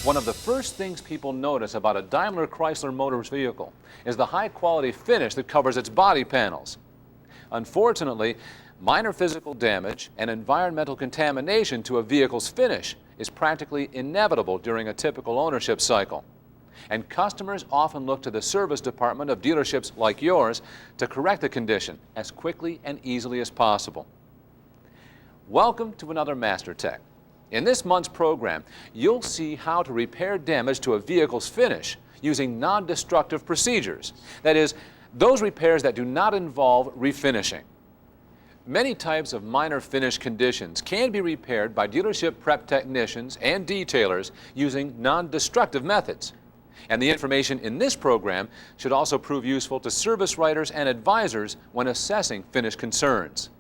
One of the first things people notice about a Daimler Chrysler Motors vehicle is the high-quality finish that covers its body panels. Unfortunately, minor physical damage and environmental contamination to a vehicle's finish is practically inevitable during a typical ownership cycle. And customers often look to the service department of dealerships like yours to correct the condition as quickly and easily as possible. Welcome to another MasterTech. In this month's program, you'll see how to repair damage to a vehicle's finish using non-destructive procedures. That is, those repairs that do not involve refinishing. Many types of minor finish conditions can be repaired by dealership prep technicians and detailers using non-destructive methods. And the information in this program should also prove useful to service writers and advisors when assessing finish concerns.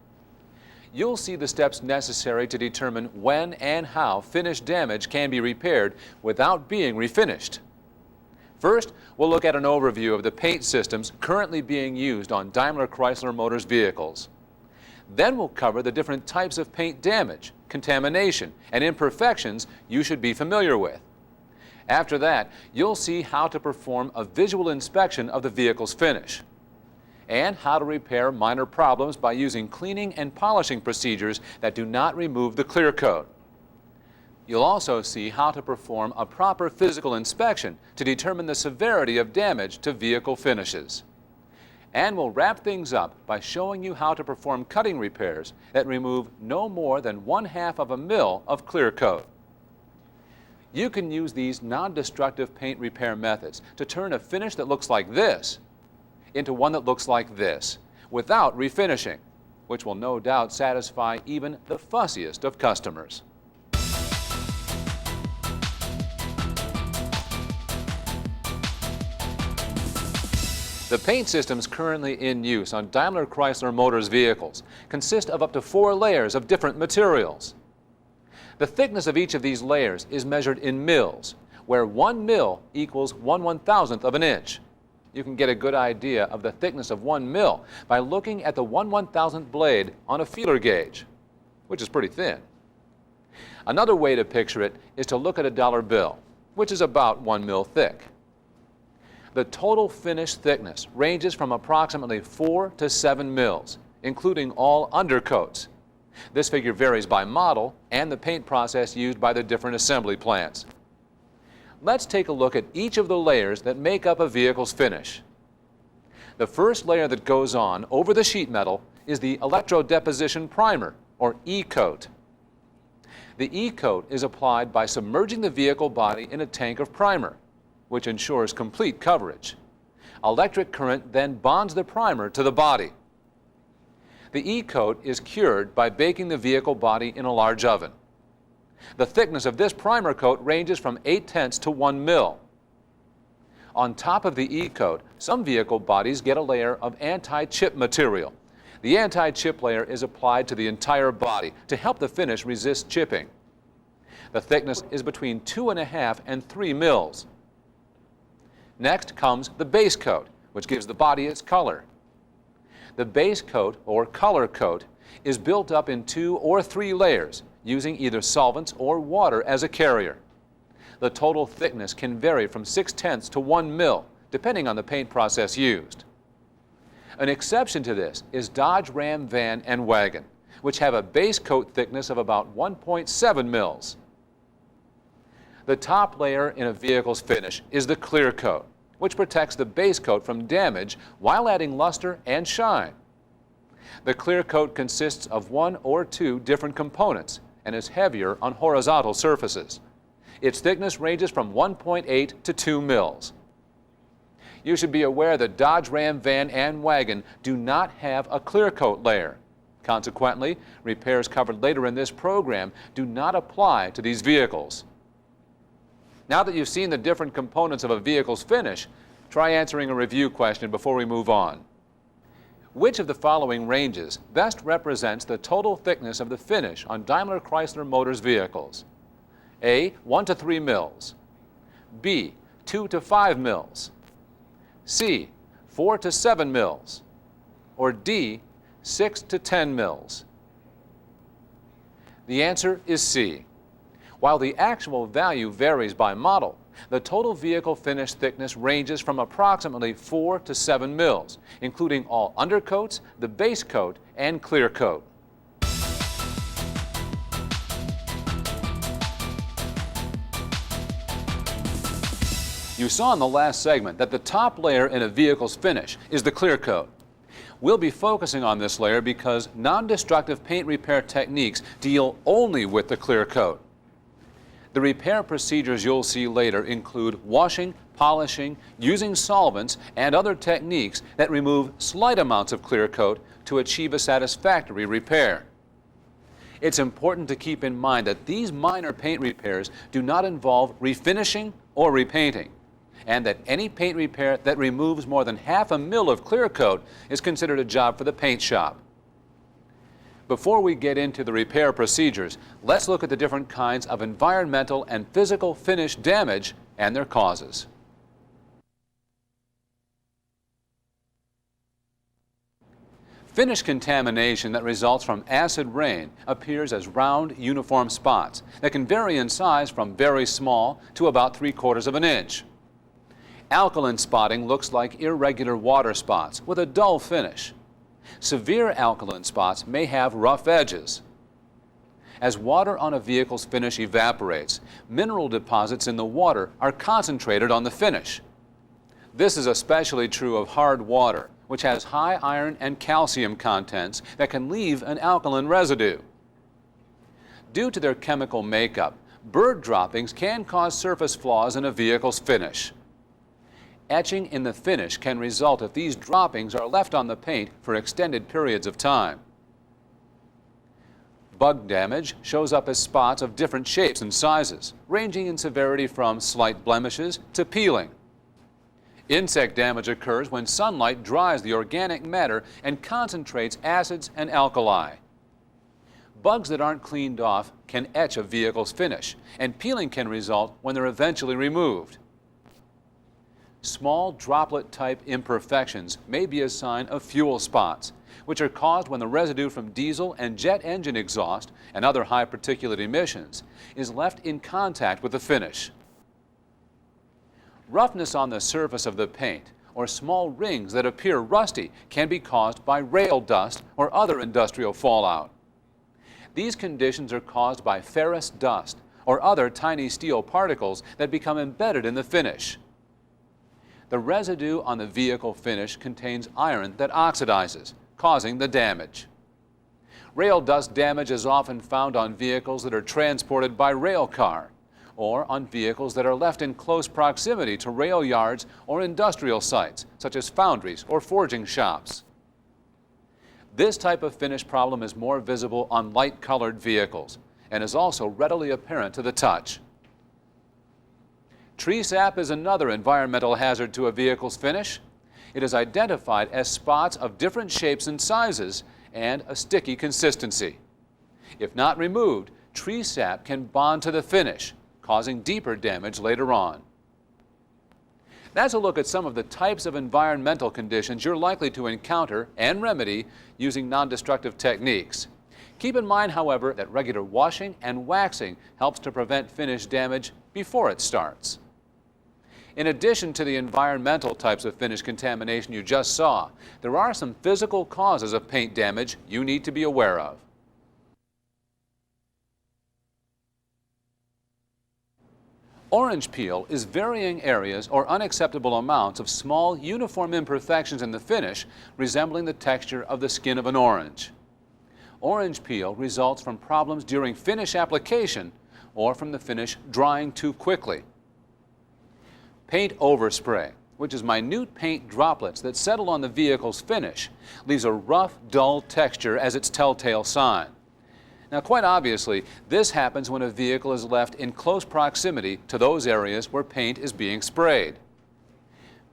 You'll see the steps necessary to determine when and how finish damage can be repaired without being refinished. First, we'll look at an overview of the paint systems currently being used on Daimler Chrysler Motors vehicles. Then we'll cover the different types of paint damage, contamination, and imperfections you should be familiar with. After that, you'll see how to perform a visual inspection of the vehicle's finish, and how to repair minor problems by using cleaning and polishing procedures that do not remove the clear coat. You'll also see how to perform a proper physical inspection to determine the severity of damage to vehicle finishes. And we'll wrap things up by showing you how to perform cutting repairs that remove no more than 1/2 of a mil of clear coat. You can use these non-destructive paint repair methods to turn a finish that looks like this into one that looks like this, without refinishing, which will no doubt satisfy even the fussiest of customers. The paint systems currently in use on Daimler Chrysler Motors vehicles consist of up to 4 layers of different materials. The thickness of each of these layers is measured in mils, where 1 mil equals 1/1000th of an inch. You can get a good idea of the thickness of 1 mil by looking at the 1/1000th blade on a feeler gauge, which is pretty thin. Another way to picture it is to look at a dollar bill, which is about 1 mil thick. The total finish thickness ranges from approximately 4 to 7 mils, including all undercoats. This figure varies by model and the paint process used by the different assembly plants. Let's take a look at each of the layers that make up a vehicle's finish. The first layer that goes on over the sheet metal is the electrodeposition primer, or E-coat. The E-coat is applied by submerging the vehicle body in a tank of primer, which ensures complete coverage. Electric current then bonds the primer to the body. The E-coat is cured by baking the vehicle body in a large oven. The thickness of this primer coat ranges from 0.8 to 1 mil. On top of the E-coat, some vehicle bodies get a layer of anti-chip material. The anti-chip layer is applied to the entire body to help the finish resist chipping. The thickness is between 2.5 and 3 mils. Next comes the base coat, which gives the body its color. The base coat, or color coat, is built up in 2 or 3 layers, using either solvents or water as a carrier. The total thickness can vary from 0.6 to 1 mil, depending on the paint process used. An exception to this is Dodge, Ram, van, and wagon, which have a base coat thickness of about 1.7 mils. The top layer in a vehicle's finish is the clear coat, which protects the base coat from damage while adding luster and shine. The clear coat consists of 1 or 2 different components and is heavier on horizontal surfaces. Its thickness ranges from 1.8 to 2 mils. You should be aware that Dodge, Ram, van, and wagon do not have a clear coat layer. Consequently, repairs covered later in this program do not apply to these vehicles. Now that you've seen the different components of a vehicle's finish, try answering a review question before we move on. Which of the following ranges best represents the total thickness of the finish on Daimler Chrysler Motors vehicles? A, 1 to 3 mils. B, 2 to 5 mils. C, 4 to 7 mils. Or D, 6 to 10 mils. The answer is C. While the actual value varies by model, the total vehicle finish thickness ranges from approximately 4 to 7 mils, including all undercoats, the base coat, and clear coat. You saw in the last segment that the top layer in a vehicle's finish is the clear coat. We'll be focusing on this layer because non-destructive paint repair techniques deal only with the clear coat. The repair procedures you'll see later include washing, polishing, using solvents, and other techniques that remove slight amounts of clear coat to achieve a satisfactory repair. It's important to keep in mind that these minor paint repairs do not involve refinishing or repainting, and that any paint repair that removes more than half a mil of clear coat is considered a job for the paint shop. Before we get into the repair procedures, let's look at the different kinds of environmental and physical finish damage and their causes. Finish contamination that results from acid rain appears as round, uniform spots that can vary in size from very small to about 3/4 of an inch. Alkaline spotting looks like irregular water spots with a dull finish. Severe alkaline spots may have rough edges. As water on a vehicle's finish evaporates, mineral deposits in the water are concentrated on the finish. This is especially true of hard water, which has high iron and calcium contents that can leave an alkaline residue. Due to their chemical makeup, bird droppings can cause surface flaws in a vehicle's finish. Etching in the finish can result if these droppings are left on the paint for extended periods of time. Bug damage shows up as spots of different shapes and sizes, ranging in severity from slight blemishes to peeling. Insect damage occurs when sunlight dries the organic matter and concentrates acids and alkali. Bugs that aren't cleaned off can etch a vehicle's finish, and peeling can result when they're eventually removed. Small droplet-type imperfections may be a sign of fuel spots, which are caused when the residue from diesel and jet engine exhaust and other high particulate emissions is left in contact with the finish. Roughness on the surface of the paint or small rings that appear rusty can be caused by rail dust or other industrial fallout. These conditions are caused by ferrous dust or other tiny steel particles that become embedded in the finish. The residue on the vehicle finish contains iron that oxidizes, causing the damage. Rail dust damage is often found on vehicles that are transported by rail car, or on vehicles that are left in close proximity to rail yards or industrial sites, such as foundries or forging shops. This type of finish problem is more visible on light-colored vehicles and is also readily apparent to the touch. Tree sap is another environmental hazard to a vehicle's finish. It is identified as spots of different shapes and sizes and a sticky consistency. If not removed, tree sap can bond to the finish, causing deeper damage later on. That's a look at some of the types of environmental conditions you're likely to encounter and remedy using non-destructive techniques. Keep in mind, however, that regular washing and waxing helps to prevent finish damage before it starts. In addition to the environmental types of finish contamination you just saw, there are some physical causes of paint damage you need to be aware of. Orange peel is varying areas or unacceptable amounts of small, uniform imperfections in the finish resembling the texture of the skin of an orange. Orange peel results from problems during finish application or from the finish drying too quickly. Paint overspray, which is minute paint droplets that settle on the vehicle's finish, leaves a rough, dull texture as its telltale sign. Now, quite obviously, this happens when a vehicle is left in close proximity to those areas where paint is being sprayed.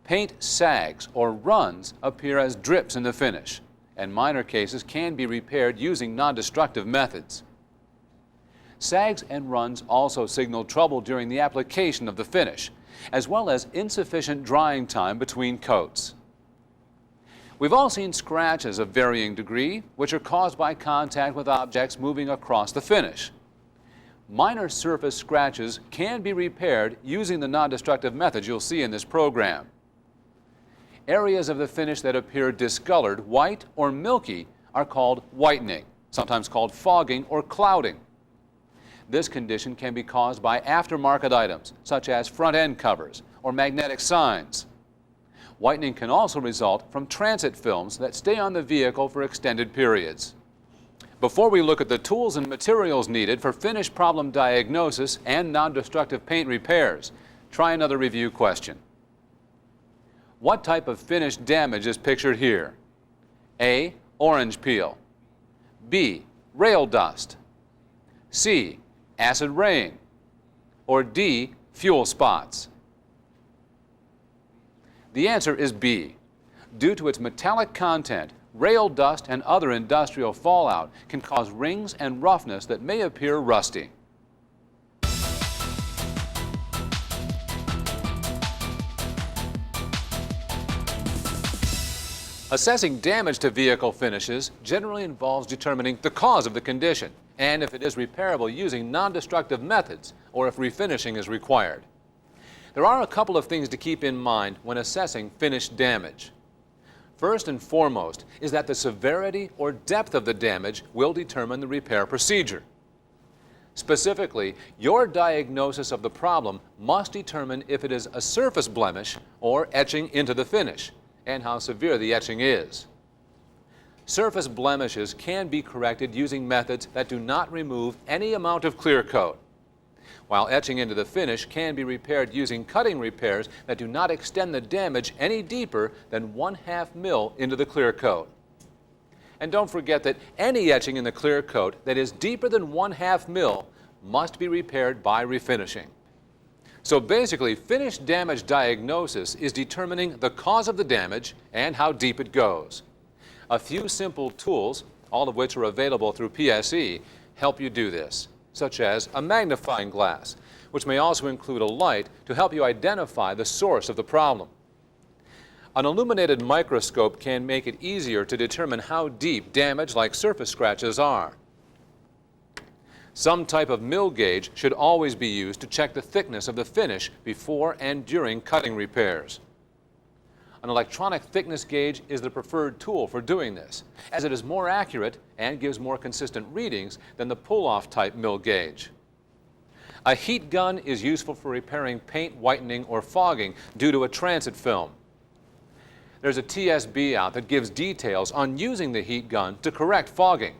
Paint sags or runs appear as drips in the finish, and minor cases can be repaired using non-destructive methods. Sags and runs also signal trouble during the application of the finish, as well as insufficient drying time between coats. We've all seen scratches of varying degree, which are caused by contact with objects moving across the finish. minor surface scratches can be repaired using the non-destructive methods you'll see in this program. Areas of the finish that appear discolored, white, or milky are called whitening, sometimes called fogging or clouding. This condition can be caused by aftermarket items, such as front-end covers or magnetic signs. Whitening can also result from transit films that stay on the vehicle for extended periods. Before we look at the tools and materials needed for finish problem diagnosis and non-destructive paint repairs, try another review question. What type of finish damage is pictured here? A. Orange peel. B. Rail dust. C. Acid rain. Or D. Fuel spots. The answer is B. Due to its metallic content, rail dust and other industrial fallout can cause rings and roughness that may appear rusty. Assessing damage to vehicle finishes generally involves determining the cause of the condition and if it is repairable using non-destructive methods or if refinishing is required. There are a couple of things to keep in mind when assessing finish damage. First and foremost is that the severity or depth of the damage will determine the repair procedure. Specifically, your diagnosis of the problem must determine if it is a surface blemish or etching into the finish, and how severe the etching is. Surface blemishes can be corrected using methods that do not remove any amount of clear coat, while etching into the finish can be repaired using cutting repairs that do not extend the damage any deeper than 1/2 mil into the clear coat. And don't forget that any etching in the clear coat that is deeper than 1/2 mil must be repaired by refinishing. So basically, finish damage diagnosis is determining the cause of the damage and how deep it goes. A few simple tools, all of which are available through PSE, help you do this, such as a magnifying glass, which may also include a light to help you identify the source of the problem. An illuminated microscope can make it easier to determine how deep damage like surface scratches are. Some type of mill gauge should always be used to check the thickness of the finish before and during cutting repairs. An electronic thickness gauge is the preferred tool for doing this, as it is more accurate and gives more consistent readings than the pull-off type mill gauge. A heat gun is useful for repairing paint whitening or fogging due to a transit film. There's a TSB out that gives details on using the heat gun to correct fogging.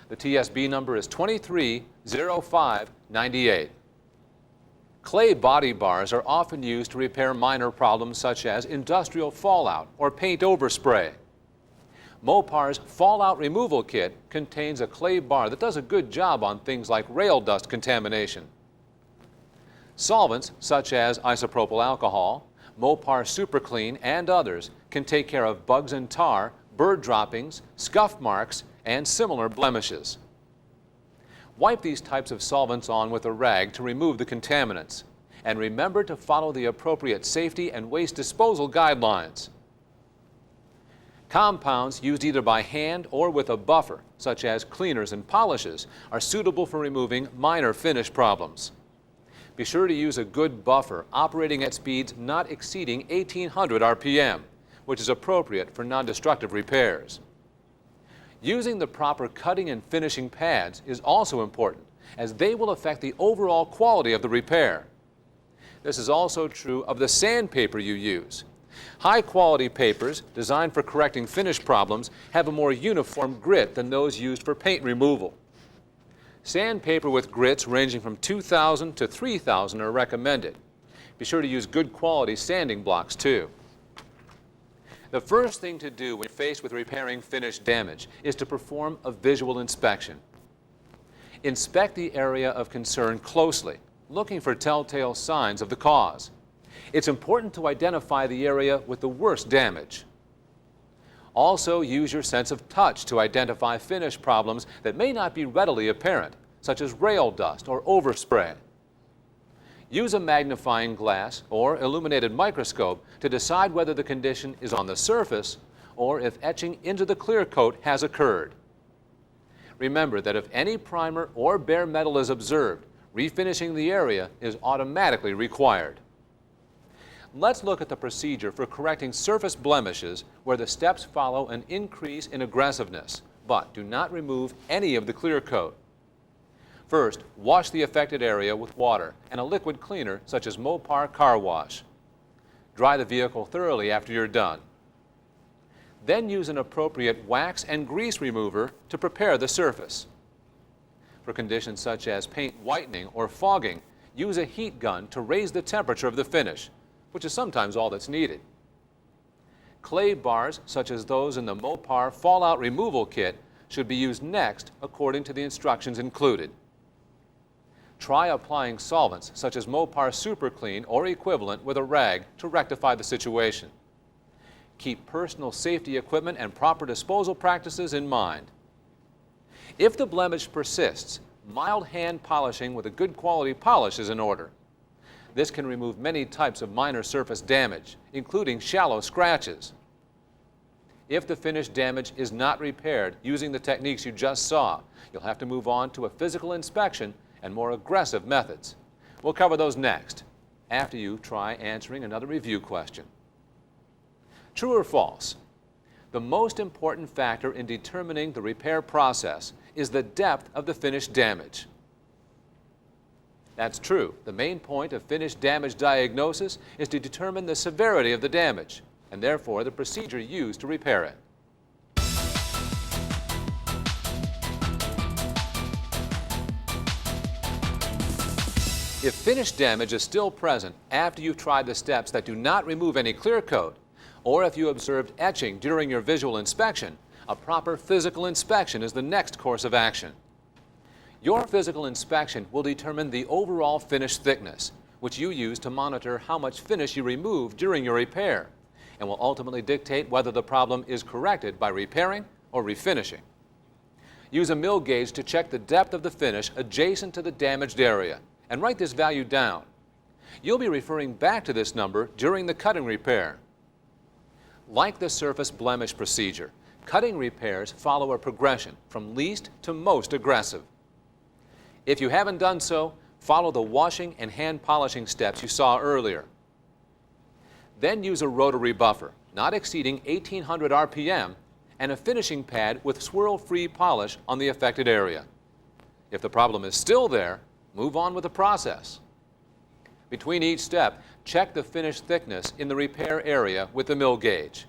The TSB number is 230598. Clay body bars are often used to repair minor problems such as industrial fallout or paint overspray. Mopar's fallout removal kit contains a clay bar that does a good job on things like rail dust contamination. Solvents such as isopropyl alcohol, Mopar Super Clean, and others can take care of bugs and tar, bird droppings, scuff marks, and similar blemishes. Wipe these types of solvents on with a rag to remove the contaminants. And remember to follow the appropriate safety and waste disposal guidelines. Compounds used either by hand or with a buffer, such as cleaners and polishes, are suitable for removing minor finish problems. Be sure to use a good buffer operating at speeds not exceeding 1800 RPM, which is appropriate for non-destructive repairs. Using the proper cutting and finishing pads is also important, as they will affect the overall quality of the repair. This is also true of the sandpaper you use. High-quality papers designed for correcting finish problems have a more uniform grit than those used for paint removal. Sandpaper with grits ranging from 2,000 to 3,000 are recommended. Be sure to use good quality sanding blocks too. The first thing to do when faced with repairing finish damage is to perform a visual inspection. Inspect the area of concern closely, looking for telltale signs of the cause. It's important to identify the area with the worst damage. Also, use your sense of touch to identify finish problems that may not be readily apparent, such as rail dust or overspray. Use a magnifying glass or illuminated microscope to decide whether the condition is on the surface or if etching into the clear coat has occurred. Remember that if any primer or bare metal is observed, Refinishing the area is automatically required. Let's look at the procedure for correcting surface blemishes where the steps follow an increase in aggressiveness, but do not remove any of the clear coat. First, wash the affected area with water and a liquid cleaner such as Mopar Car Wash. Dry the vehicle thoroughly after you're done. Then use an appropriate wax and grease remover to prepare the surface. For conditions such as paint whitening or fogging, use a heat gun to raise the temperature of the finish, which is sometimes all that's needed. Clay bars, such as those in the Mopar Fallout Removal Kit, should be used next according to the instructions included. Try applying solvents such as Mopar Super Clean or equivalent with a rag to rectify the situation. Keep personal safety equipment and proper disposal practices in mind. If the blemish persists, mild hand polishing with a good quality polish is in order. This can remove many types of minor surface damage, including shallow scratches. If the finish damage is not repaired using the techniques you just saw, you'll have to move on to a physical inspection and more aggressive methods. We'll cover those next, after you try answering another review question. True or false? The most important factor in determining the repair process is the depth of the finish damage. That's true. The main point of finish damage diagnosis is to determine the severity of the damage, and therefore the procedure used to repair it. If finish damage is still present after you've tried the steps that do not remove any clear coat, or if you observed etching during your visual inspection, a proper physical inspection is the next course of action. Your physical inspection will determine the overall finish thickness, which you use to monitor how much finish you remove during your repair, and will ultimately dictate whether the problem is corrected by repairing or refinishing. Use a mill gauge to check the depth of the finish adjacent to the damaged area, and write this value down. You'll be referring back to this number during the cutting repair. Like the surface blemish procedure, cutting repairs follow a progression from least to most aggressive. If you haven't done so, follow the washing and hand polishing steps you saw earlier. Then use a rotary buffer, not exceeding 1800 RPM, and a finishing pad with swirl-free polish on the affected area. If the problem is still there, move on with the process. Between each step, check the finish thickness in the repair area with the mill gauge,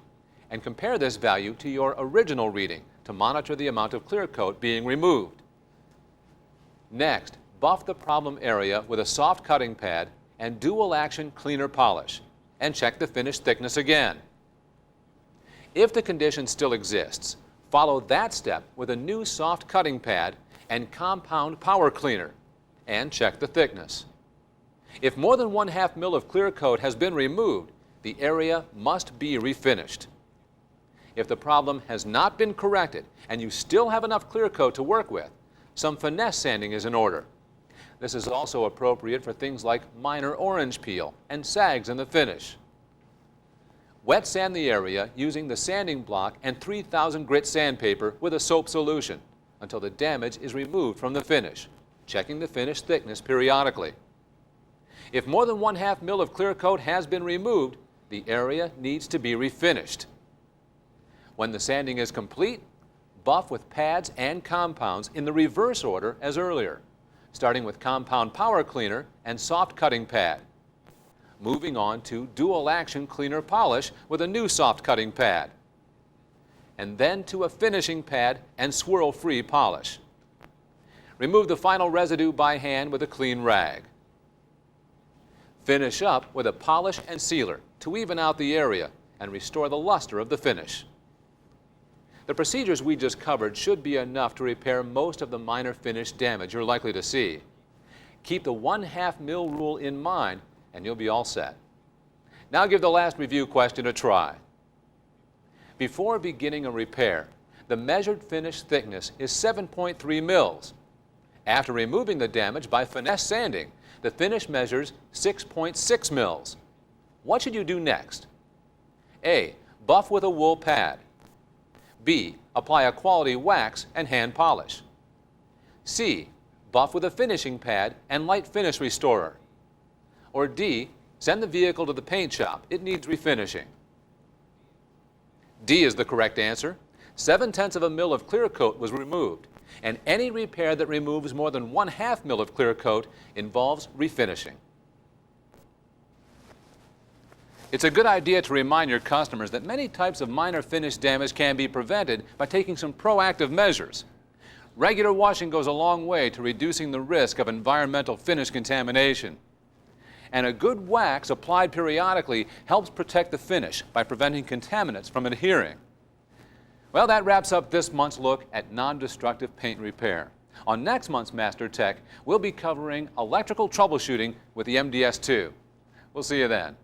and compare this value to your original reading to monitor the amount of clear coat being removed. Next, buff the problem area with a soft cutting pad and dual action cleaner polish, and check the finish thickness again. If the condition still exists, follow that step with a new soft cutting pad and compound power cleaner, and check the thickness. If more than 1/2 mil of clear coat has been removed, the area must be refinished. If the problem has not been corrected and you still have enough clear coat to work with, some finesse sanding is in order. This is also appropriate for things like minor orange peel and sags in the finish. Wet sand the area using the sanding block and 3000 grit sandpaper with a soap solution until the damage is removed from the finish, checking the finish thickness periodically. If more than 1/2 mil of clear coat has been removed, the area needs to be refinished. When the sanding is complete, buff with pads and compounds in the reverse order as earlier, starting with compound power cleaner and soft cutting pad, moving on to dual action cleaner polish with a new soft cutting pad, and then to a finishing pad and swirl-free polish. Remove the final residue by hand with a clean rag. Finish up with a polish and sealer to even out the area and restore the luster of the finish. The procedures we just covered should be enough to repair most of the minor finish damage you're likely to see. Keep the 1/2 mil rule in mind and you'll be all set. Now give the last review question a try. Before beginning a repair, the measured finish thickness is 7.3 mils. After removing the damage by finesse sanding, the finish measures 6.6 mils. What should you do next? A. Buff with a wool pad. B. Apply a quality wax and hand polish. C. buff with a finishing pad and light finish restorer. Or D, send the vehicle to the paint shop. It needs refinishing. D is the correct answer. 7/10 of a mil of clear coat was removed, and any repair that removes more than 1/2 mil of clear coat involves refinishing. It's a good idea to remind your customers that many types of minor finish damage can be prevented by taking some proactive measures. Regular washing goes a long way to reducing the risk of environmental finish contamination. And a good wax applied periodically helps protect the finish by preventing contaminants from adhering. Well, that wraps up this month's look at non-destructive paint repair. On next month's MasterTech, we'll be covering electrical troubleshooting with the MDS2. We'll see you then.